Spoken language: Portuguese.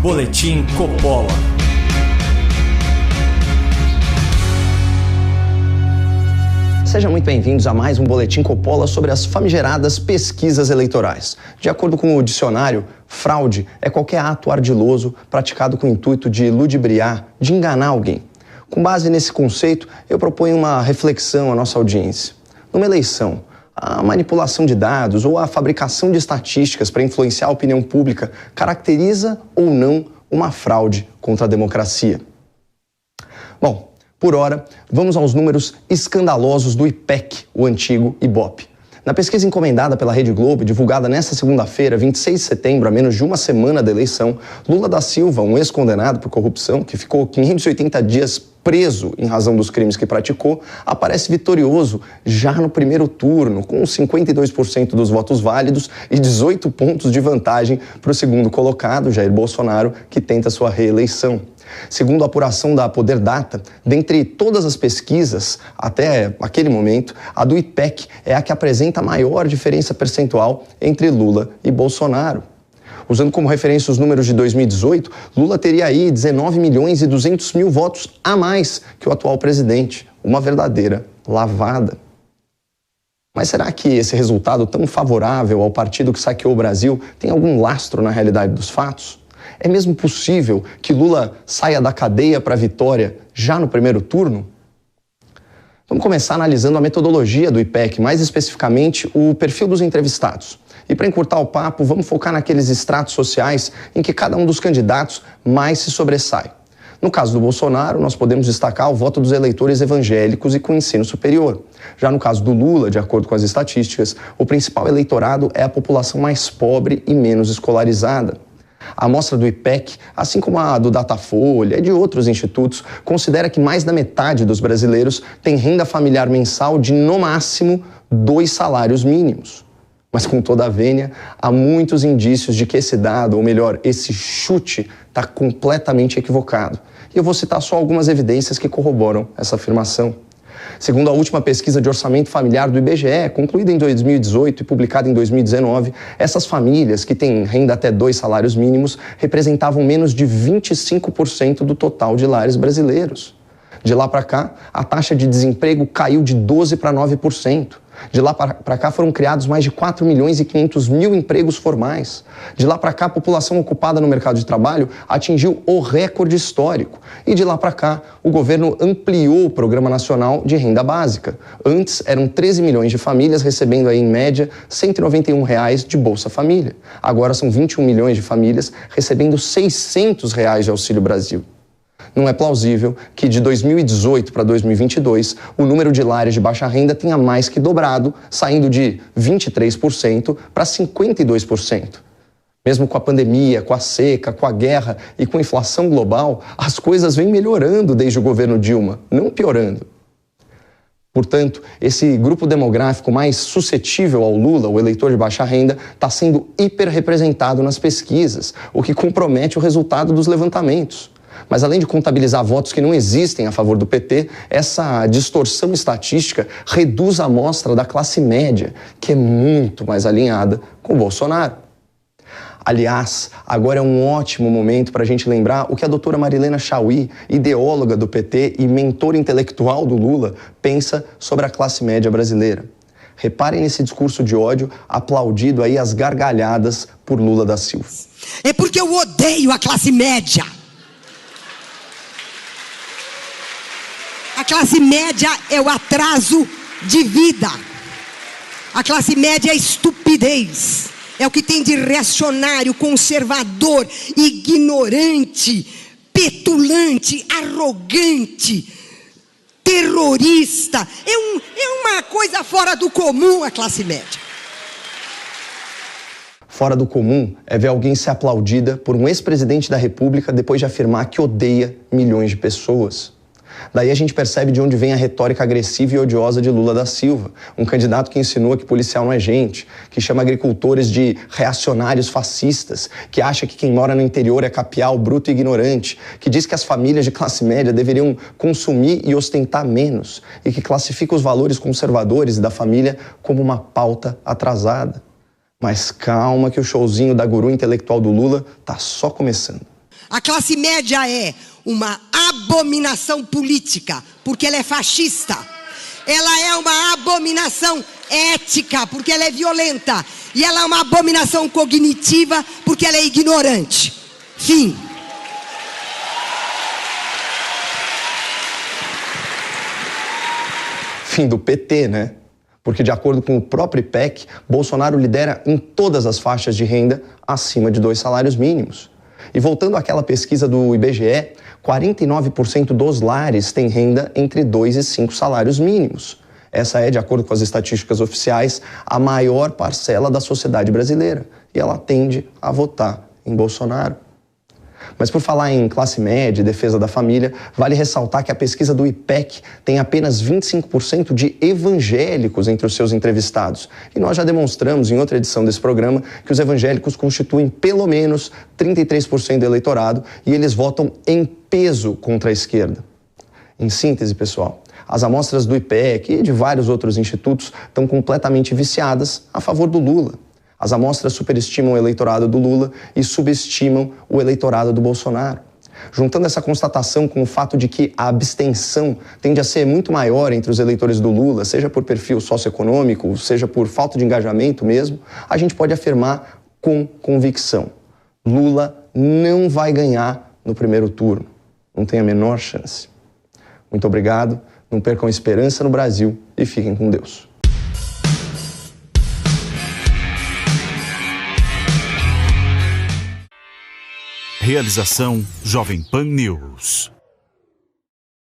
Boletim Coppola. Sejam muito bem-vindos a mais um Boletim Coppola sobre as famigeradas pesquisas eleitorais. De acordo com o dicionário, fraude é qualquer ato ardiloso praticado com o intuito de ludibriar, de enganar alguém. Com base nesse conceito, eu proponho uma reflexão à nossa audiência. Numa eleição, a manipulação de dados ou a fabricação de estatísticas para influenciar a opinião pública caracteriza ou não uma fraude contra a democracia? Bom, por hora, vamos aos números escandalosos do IPEC, o antigo IBOPE. Na pesquisa encomendada pela Rede Globo, divulgada nesta segunda-feira, 26 de setembro, a menos de uma semana da eleição, Lula da Silva, um ex-condenado por corrupção, que ficou 580 dias preso em razão dos crimes que praticou, aparece vitorioso já no primeiro turno, com 52% dos votos válidos e 18 pontos de vantagem para o segundo colocado, Jair Bolsonaro, que tenta sua reeleição. Segundo a apuração da Poder Data, dentre todas as pesquisas, até aquele momento, a do IPEC é a que apresenta a maior diferença percentual entre Lula e Bolsonaro. Usando como referência os números de 2018, Lula teria aí 19 milhões e 200 mil votos a mais que o atual presidente. Uma verdadeira lavada. Mas será que esse resultado tão favorável ao partido que saqueou o Brasil tem algum lastro na realidade dos fatos? É mesmo possível que Lula saia da cadeia para a vitória já no primeiro turno? Vamos começar analisando a metodologia do IPEC, mais especificamente o perfil dos entrevistados. E para encurtar o papo, vamos focar naqueles estratos sociais em que cada um dos candidatos mais se sobressai. No caso do Bolsonaro, nós podemos destacar o voto dos eleitores evangélicos e com ensino superior. Já no caso do Lula, de acordo com as estatísticas, o principal eleitorado é a população mais pobre e menos escolarizada. A amostra do IPEC, assim como a do Datafolha e de outros institutos, considera que mais da metade dos brasileiros tem renda familiar mensal de, no máximo, 2 salários mínimos. Mas, com toda a vênia, há muitos indícios de que esse dado, ou melhor, esse chute, está completamente equivocado. E eu vou citar só algumas evidências que corroboram essa afirmação. Segundo a última pesquisa de orçamento familiar do IBGE, concluída em 2018 e publicada em 2019, essas famílias que têm renda até 2 salários mínimos representavam menos de 25% do total de lares brasileiros. De lá para cá, a taxa de desemprego caiu de 12% para 9%. De lá para cá foram criados mais de 4 milhões e 500 mil empregos formais. De lá para cá a população ocupada no mercado de trabalho atingiu o recorde histórico. E de lá para cá o governo ampliou o Programa Nacional de Renda Básica. Antes eram 13 milhões de famílias recebendo aí em média R$ 191 de Bolsa Família. Agora são 21 milhões de famílias recebendo R$ 600 de Auxílio Brasil. Não é plausível que de 2018 para 2022 o número de lares de baixa renda tenha mais que dobrado, saindo de 23% para 52%. Mesmo com a pandemia, com a seca, com a guerra e com a inflação global, as coisas vêm melhorando desde o governo Dilma, não piorando. Portanto, esse grupo demográfico mais suscetível ao Lula, o eleitor de baixa renda, está sendo hiperrepresentado nas pesquisas, o que compromete o resultado dos levantamentos. Mas além de contabilizar votos que não existem a favor do PT, essa distorção estatística reduz a amostra da classe média, que é muito mais alinhada com o Bolsonaro. Aliás, agora é um ótimo momento para a gente lembrar o que a doutora Marilena Chaui, ideóloga do PT e mentora intelectual do Lula, pensa sobre a classe média brasileira. Reparem nesse discurso de ódio aplaudido aí às gargalhadas por Lula da Silva. É porque eu odeio a classe média. A classe média é o atraso de vida. A classe média é a estupidez. É o que tem de reacionário, conservador, ignorante, petulante, arrogante, terrorista. É uma coisa fora do comum a classe média. Fora do comum é ver alguém ser aplaudida por um ex-presidente da República depois de afirmar que odeia milhões de pessoas. Daí a gente percebe de onde vem a retórica agressiva e odiosa de Lula da Silva, um candidato que insinua que policial não é gente, que chama agricultores de reacionários fascistas, que acha que quem mora no interior é capial, bruto e ignorante, que diz que as famílias de classe média deveriam consumir e ostentar menos, e que classifica os valores conservadores da família como uma pauta atrasada. Mas calma que o showzinho da guru intelectual do Lula tá só começando. A classe média é uma abominação política, porque ela é fascista. Ela é uma abominação ética, porque ela é violenta. E ela é uma abominação cognitiva, porque ela é ignorante. Fim. Fim do PT, né? Porque, de acordo com o próprio IPEC, Bolsonaro lidera em todas as faixas de renda acima de 2 salários mínimos. E voltando àquela pesquisa do IBGE, 49% dos lares têm renda entre 2 e 5 salários mínimos. Essa é, de acordo com as estatísticas oficiais, a maior parcela da sociedade brasileira. E ela tende a votar em Bolsonaro. Mas por falar em classe média e defesa da família, vale ressaltar que a pesquisa do IPEC tem apenas 25% de evangélicos entre os seus entrevistados. E nós já demonstramos em outra edição desse programa que os evangélicos constituem pelo menos 33% do eleitorado e eles votam em peso contra a esquerda. Em síntese, pessoal, as amostras do IPEC e de vários outros institutos estão completamente viciadas a favor do Lula. As amostras superestimam o eleitorado do Lula e subestimam o eleitorado do Bolsonaro. Juntando essa constatação com o fato de que a abstenção tende a ser muito maior entre os eleitores do Lula, seja por perfil socioeconômico, seja por falta de engajamento mesmo, a gente pode afirmar com convicção: Lula não vai ganhar no primeiro turno. Não tem a menor chance. Muito obrigado, não percam a esperança no Brasil e fiquem com Deus. Realização Jovem Pan News.